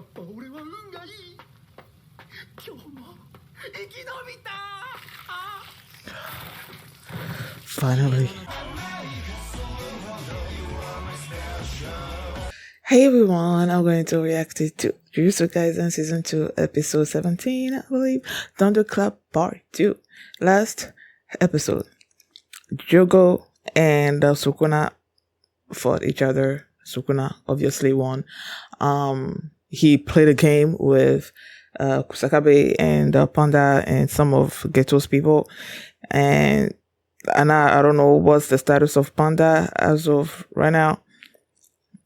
ぱ俺は運がいい。今日も生き延びた。Finally. Hey everyone, I'm going to react to Jujutsu Kaisen Season 2, Episode 17, I believe. Thunderclap Part 2. Last episode, Jogo and Sukuna fought each other. Sukuna obviously won. He played a game with Kusakabe and Panda and some of Geto's people. And I don't know what's the status of Panda as of right now.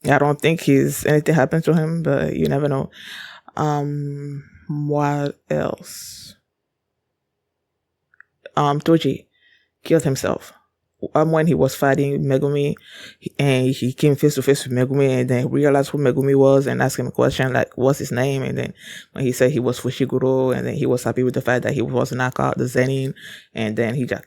I don't think anything happened to him, but you never know. What else? Toji killed himself when he was fighting Megumi, and he came face to face with Megumi, and then realized who Megumi was and asked him a question like, what's his name? And then when he said he was Fushiguro, and then he was happy with the fact that he was knocked out the Zen'in, and then he just,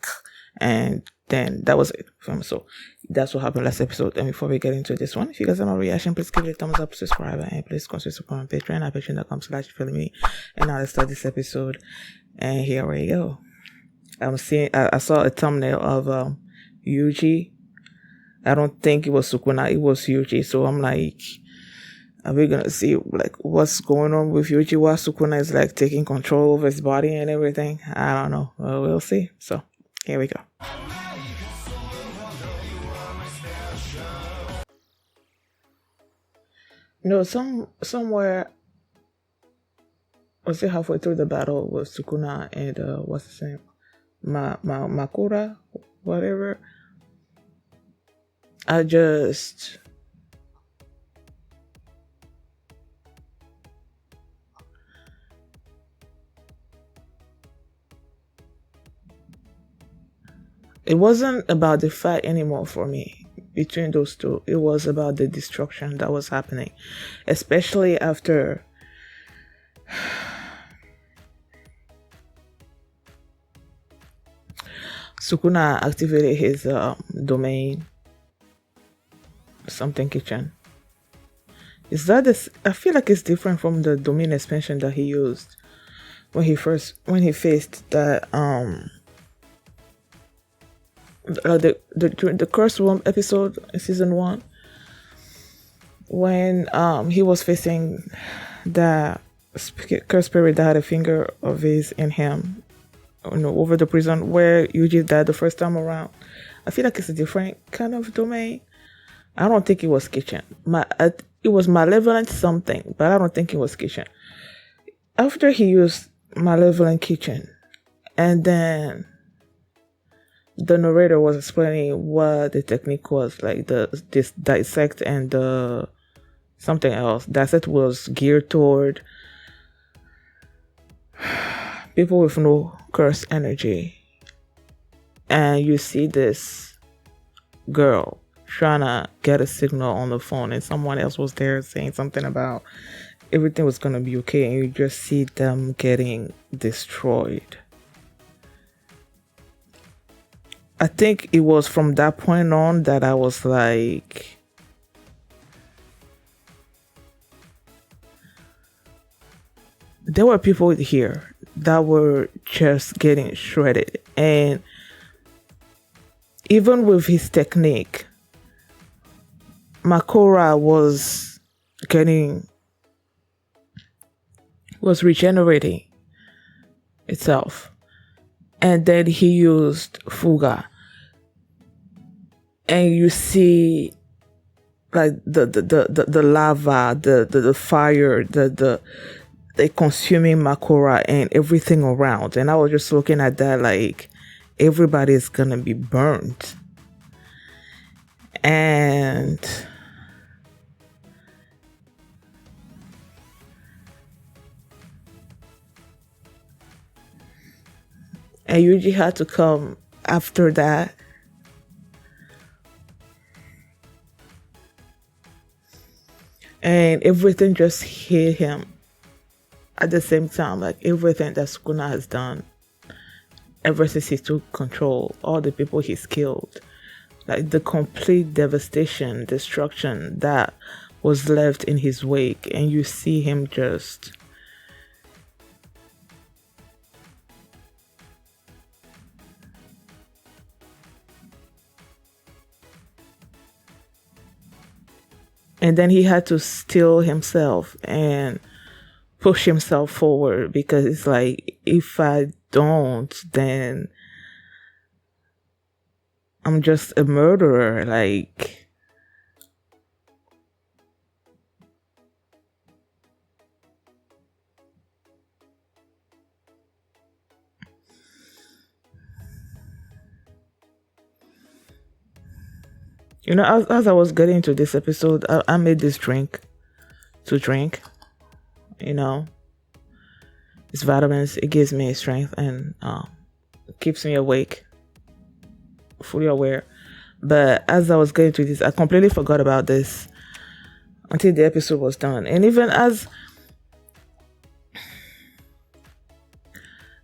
and then that was it for him. So that's what happened last episode. And before we get into this one, if you guys have a reaction, please give it a thumbs up, subscribe, and please consider support on Patreon at patreon.com/feelingme. And now let's start this episode. And here we go. I saw a thumbnail of Yuuji. I don't think it was Sukuna, it was Yuuji. So I'm like, are we gonna see like what's going on with Yuuji while Sukuna is like taking control of his body and everything? I don't know. Well, we'll see. So here we go. No, somewhere was it halfway through the battle with Sukuna and what's his name? Makura, whatever. It wasn't about the fight anymore for me between those two. It was about the destruction that was happening, especially after Sukuna activated his domain something kitchen. Is that this? I feel like it's different from the domain expansion that he used when he faced that the Curse Room episode in season 1, when he was facing the curse spirit that had a finger of his in him, over the prison where Yuuji died the first time around. I feel like it's a different kind of domain. I don't think it was kitchen. It was malevolent something, but I don't think it was kitchen. After he used malevolent kitchen, and then the narrator was explaining what the technique was, like this dissect and the something else. Dissect was geared toward people with no curse energy. And you see this girl trying to get a signal on the phone, and someone else was there saying something about everything was going to be okay, and you just see them getting destroyed. I think it was from that point on that I was like, there were people here that were just getting shredded. And even with his technique, Makura was regenerating itself. And then he used Fuga. And you see like the lava, the fire, the consuming Makura and everything around. And I was just looking at that like everybody's gonna be burnt. And Yuuji had to come after that. And everything just hit him at the same time, like everything that Sukuna has done ever since he took control, all the people he's killed, like the complete devastation, destruction that was left in his wake, and you see him just and then he had to still himself and push himself forward, because it's like, if I don't, then I'm just a murderer. Like, as I was getting to this episode, I made this drink to drink. It's vitamins. It gives me strength and keeps me awake, fully aware. But as I was going through this, I completely forgot about this until the episode was done. And even as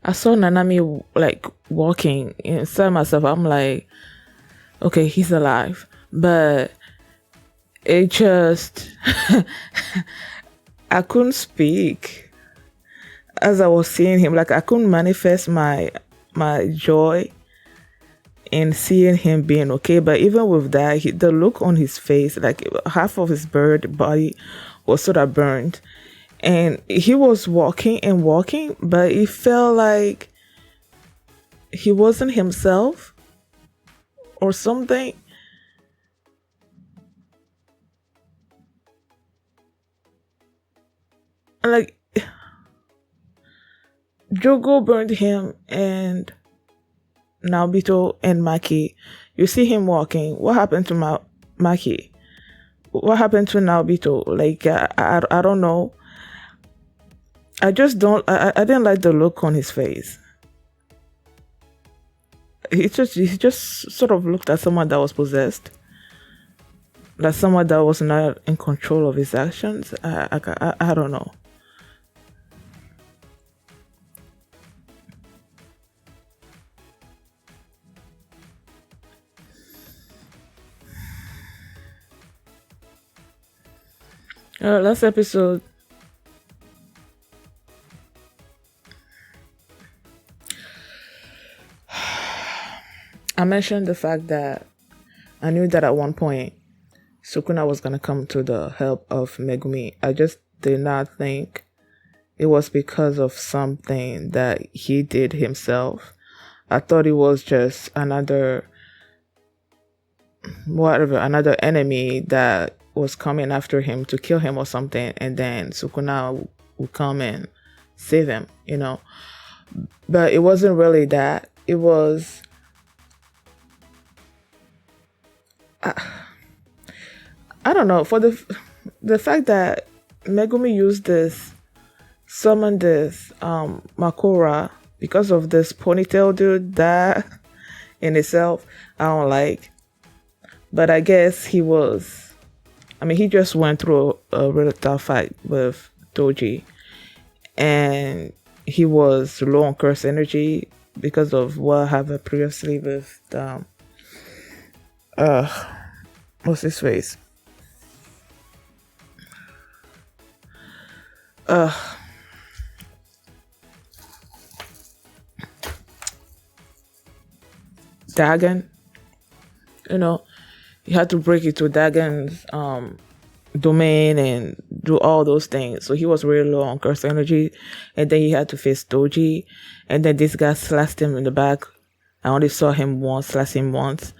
I saw Nanami like walking inside myself, I'm like, okay, he's alive. But it just I couldn't speak as I was seeing him. Like, I couldn't manifest my joy in seeing him being okay. But even with that, the look on his face, like half of his bird body was sort of burned, and he was walking and walking, but it felt like he wasn't himself or something. Like, Jogo burned him, and Naobito and Maki. You see him walking. What happened to Maki? What happened to Naobito? Like, I don't know. I just don't. I didn't like the look on his face. He just sort of looked at someone that was possessed, like someone that was not in control of his actions. I don't know. Last episode, I mentioned the fact that I knew that at one point Sukuna was going to come to the help of Megumi. I just did not think it was because of something that he did himself. I thought it was just another enemy that was coming after him to kill him or something, and then Sukuna would come and save him, But it wasn't really that. It was I don't know, for the fact that Megumi summoned this Makura because of this Ponytail dude, that in itself I don't like. But I guess he just went through a really tough fight with Toji, and he was low on curse energy because of what happened previously with what's his face? Dagon. You had to break into Dagon's domain and do all those things. So he was really low on curse energy, and then he had to face Toji, and then this guy slashed him in the back. I only saw him slash him once.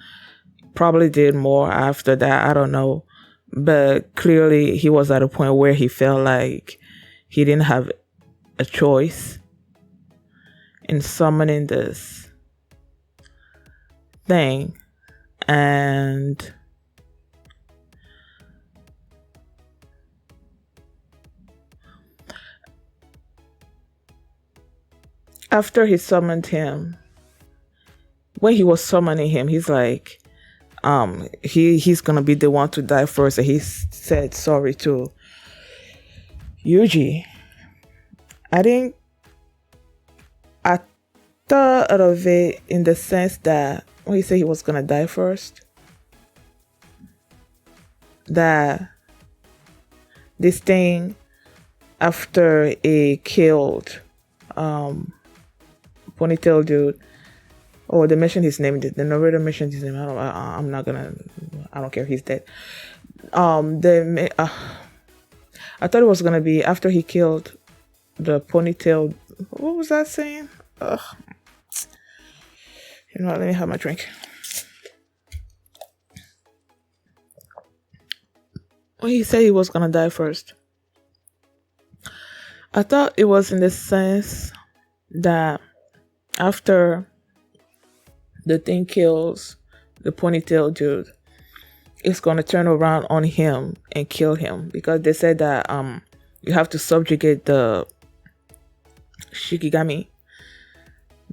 Probably did more after that, I don't know. But clearly he was at a point where he felt like he didn't have a choice in summoning this thing. And after he summoned him, when he was summoning him, he's like, he's gonna be the one to die first, and he said sorry to Yuuji. I thought of it in the sense that when he said he was gonna die first, that this thing after it killed Ponytail dude. Oh, they mentioned his name. The narrator mentioned his name. I'm not gonna. I don't care. He's dead. I thought it was gonna be after he killed the Ponytail. What was that saying? Ugh. You know what? Let me have my drink. When he said he was gonna die first, I thought it was in the sense that after the thing kills the Ponytail dude, it's gonna turn around on him and kill him, because they said that you have to subjugate the Shikigami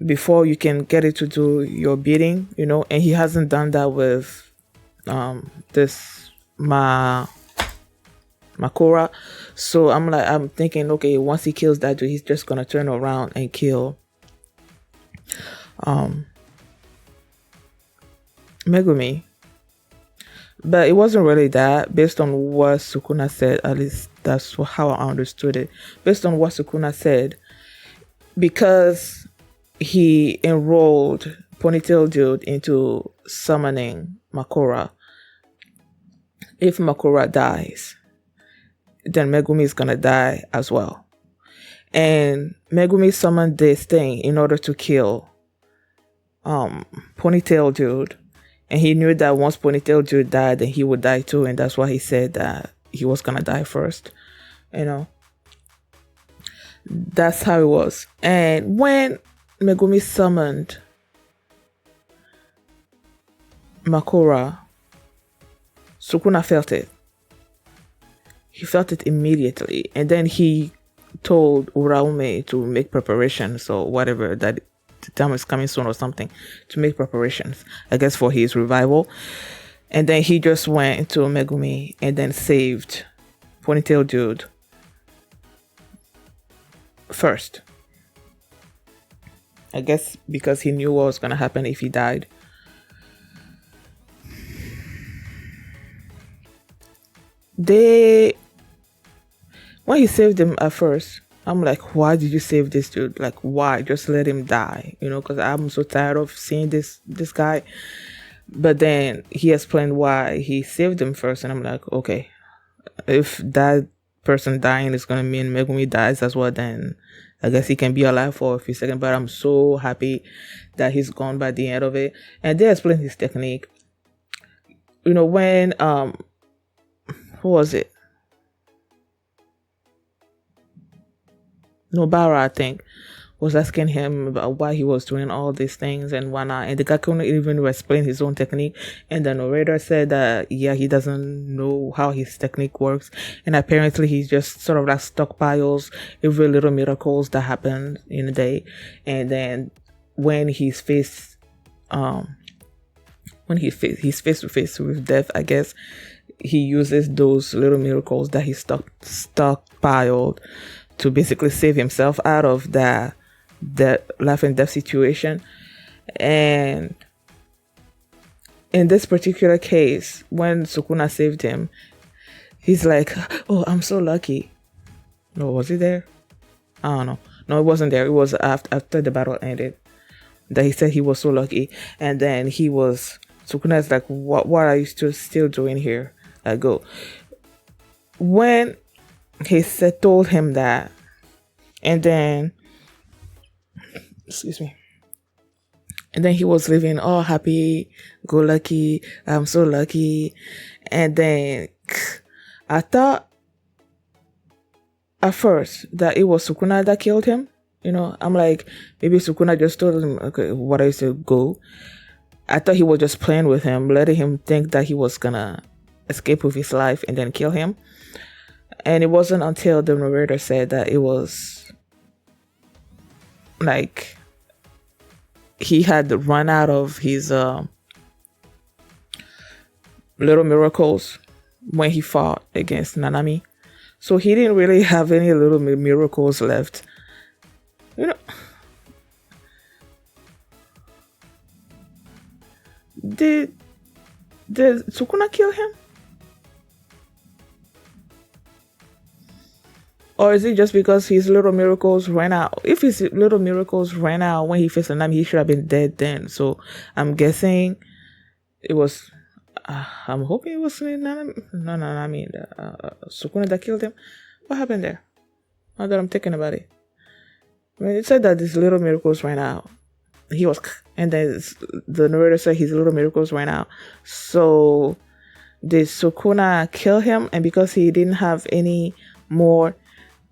before you can get it to do your bidding, you know, and he hasn't done that with this Makura. So I'm thinking, okay, once he kills that dude, he's just gonna turn around and kill Megumi. But it wasn't really that, based on what Sukuna said. At least that's how I understood it. Based on what Sukuna said, because he enrolled Ponytail dude into summoning Makura. If Makura dies, then Megumi is gonna die as well. And Megumi summoned this thing in order to kill Ponytail dude. And he knew that once Ponytail dude died, then he would die too. And that's why he said that he was gonna die first. You know? That's how it was. And when Megumi summoned Makura, Sukuna felt it. He felt it immediately. And then he told Uraume to make preparations or whatever, that the time is coming soon or something, to make preparations, I guess, for his revival. And then he just went into Megumi and then saved Ponytail dude first. I guess because he knew what was going to happen if he died. When he saved him at first, I'm like, why did you save this dude? Like, why? Just let him die, you know, because I'm so tired of seeing this guy. But then he explained why he saved him first, and I'm like, okay, if that person dying is going to mean Megumi dies as well, then I guess he can be alive for a few seconds. But I'm so happy that he's gone by the end of it. And they explained his technique. You know, when, who was it? Nobara, I think, was asking him about why he was doing all these things and whatnot, and the guy couldn't even explain his own technique. And the narrator said that he doesn't know how his technique works, and apparently he just sort of like stockpiles every little miracles that happen in a day, and then when he's face to face with death, I guess, he uses those little miracles that he stockpiled to basically save himself out of that life and death situation. And in this particular case, when Sukuna saved him, he's like, oh, I'm so lucky. No, was he there? I don't know. No, it wasn't there. It was after the battle ended that he said he was so lucky. And then Sukuna's like, what are you still doing here? Like, go. When he told him that, and then, excuse me, and then he was living all happy, go lucky, I'm so lucky. And then I thought at first that it was Sukuna that killed him. You know, I'm like, maybe Sukuna just told him, okay, what I said, go. I thought he was just playing with him, letting him think that he was gonna escape with his life and then kill him. And it wasn't until the narrator said that it was like he had run out of his little miracles when he fought against Nanami. So he didn't really have any little miracles left. You know, did Sukuna kill him? Or is it just because his little miracles ran out? If his little miracles ran out when he faced Nanami, he should have been dead then. So I'm guessing it was. I'm hoping it was Nanami. No, Nanami. Sukuna that killed him. What happened there? Now that I'm thinking about it. I mean, it said that his little miracles ran out. And then the narrator said his little miracles ran out. So did Sukuna kill him? And because he didn't have any more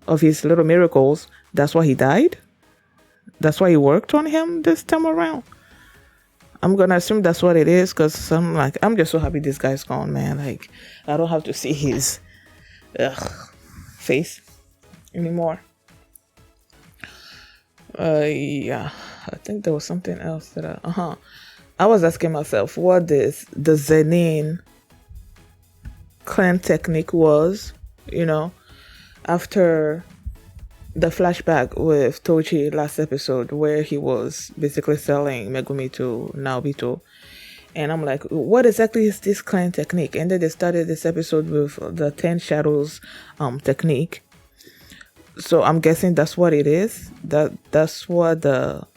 of his little miracles, that's why he died? That's why he worked on him this time around? I'm gonna assume that's what it is, because I'm just so happy this guy's gone, man. Like, I don't have to see his face anymore. Yeah, I think there was something else that I was asking myself what this the Zen'in clan technique was, after the flashback with Tochi last episode, where he was basically selling Megumi to Naobito. And I'm like, what exactly is this clan technique? And then they started this episode with the 10 Shadows technique. So I'm guessing that's what it is. That's what the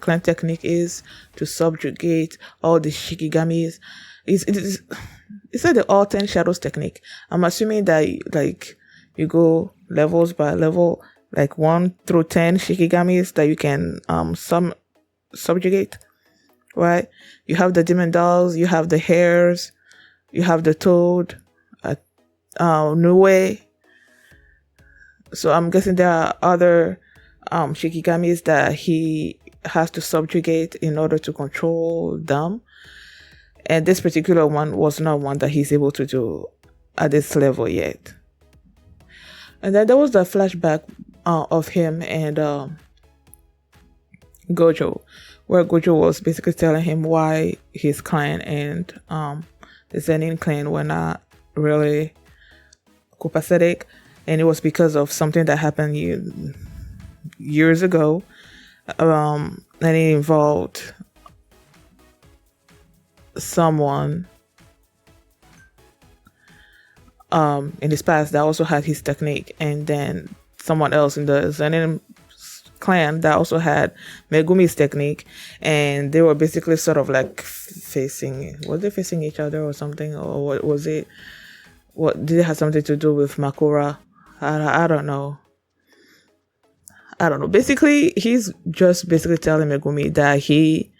clan technique is, to subjugate all the Shikigamis. It's like the all 10 Shadows technique. I'm assuming that like you go levels by level, like 1 through 10 Shikigamis that you can subjugate, right? You have the demon dolls, you have the hares, you have the toad, Nue. So I'm guessing there are other Shikigamis that he has to subjugate in order to control them. And this particular one was not one that he's able to do at this level yet. And then there was the flashback of him and Gojo, where Gojo was basically telling him why his clan and the Zen'in clan were not really copacetic. And it was because of something that happened years ago. And it involved someone in his past that also had his technique. And then someone else in the Zen'in clan that also had Megumi's technique. And they were basically sort of like facing each other or something? Or what was it? What did it have something to do with Makura? I don't know. Basically, he's just telling Megumi that he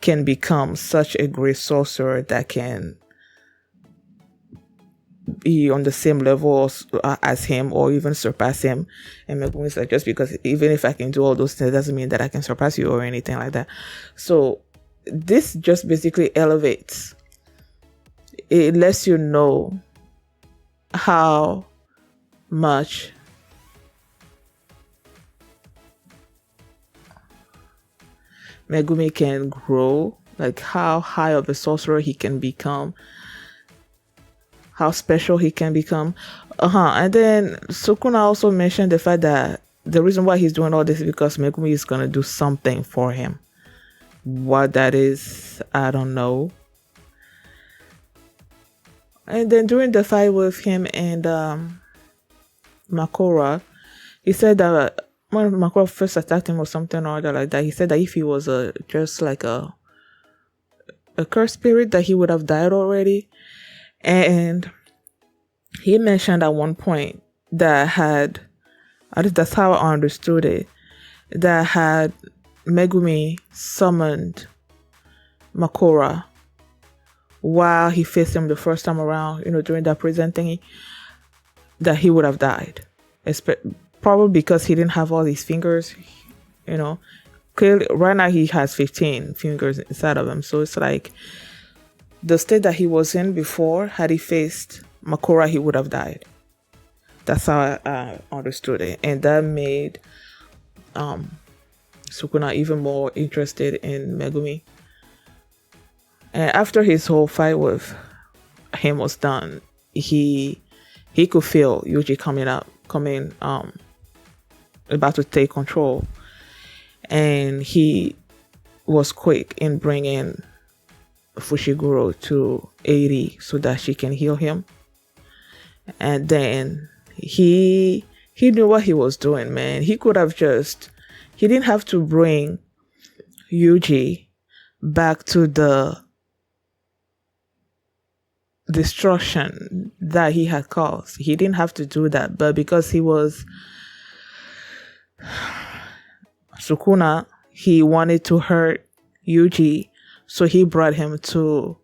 can become such a great sorcerer that can be on the same level as him or even surpass him. And Megumi's like, just because even if I can do all those things doesn't mean that I can surpass you or anything like that. So this just basically elevates. It lets you know how much Megumi can grow, like how high of a sorcerer he can become, how special he can become. And then Sukuna also mentioned the fact that the reason why he's doing all this is because Megumi is going to do something for him. What that is, I don't know. And then during the fight with him and Makura, he said that when Makura first attacked him or something or other like that, he said that if he was just like a cursed spirit, that he would have died already. And he mentioned at one point that had, at least that's how I understood it, that had Megumi summoned Makura while he faced him the first time around, during that prison thingy, that he would have died. Probably because he didn't have all these fingers, Clearly, right now he has 15 fingers inside of him. So it's like the state that he was in before, had he faced Makura, he would have died. That's how I understood it. And that made Sukuna even more interested in Megumi. And after his whole fight with him was done, he could feel Yuuji coming, about to take control. And he was quick in bringing Fushiguro to 80 so that she can heal him. And then he he knew what he was doing, man. He could have just, he didn't have to bring Yuuji back to the destruction that he had caused. He didn't have to do that, but because he was Sukuna, he wanted to hurt Yuuji, so he brought him to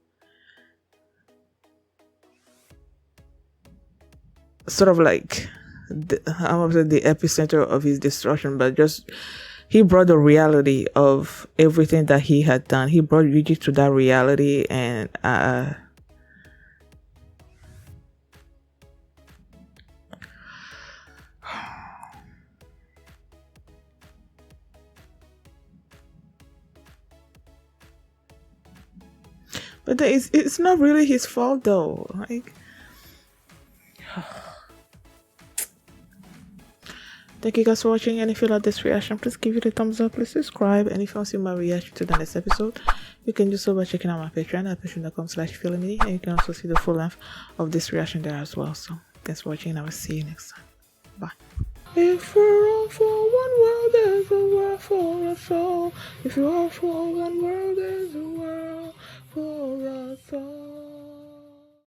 sort of like I would say the epicenter of his destruction, but just he brought the reality of everything that he had done. He brought Yuuji to that reality, and but it's not really his fault though. Like, thank you guys for watching, and if you like this reaction, please give it a thumbs up, please subscribe, and if you want to see my reaction to the next episode, you can do so by checking out my Patreon at patreon.com/feelingme, and you can also see the full length of this reaction there as well. So thanks for watching, and I will see you next time. Bye. If we're all for one world, there's a world for us all. If you're all for one world, there's a world for us all.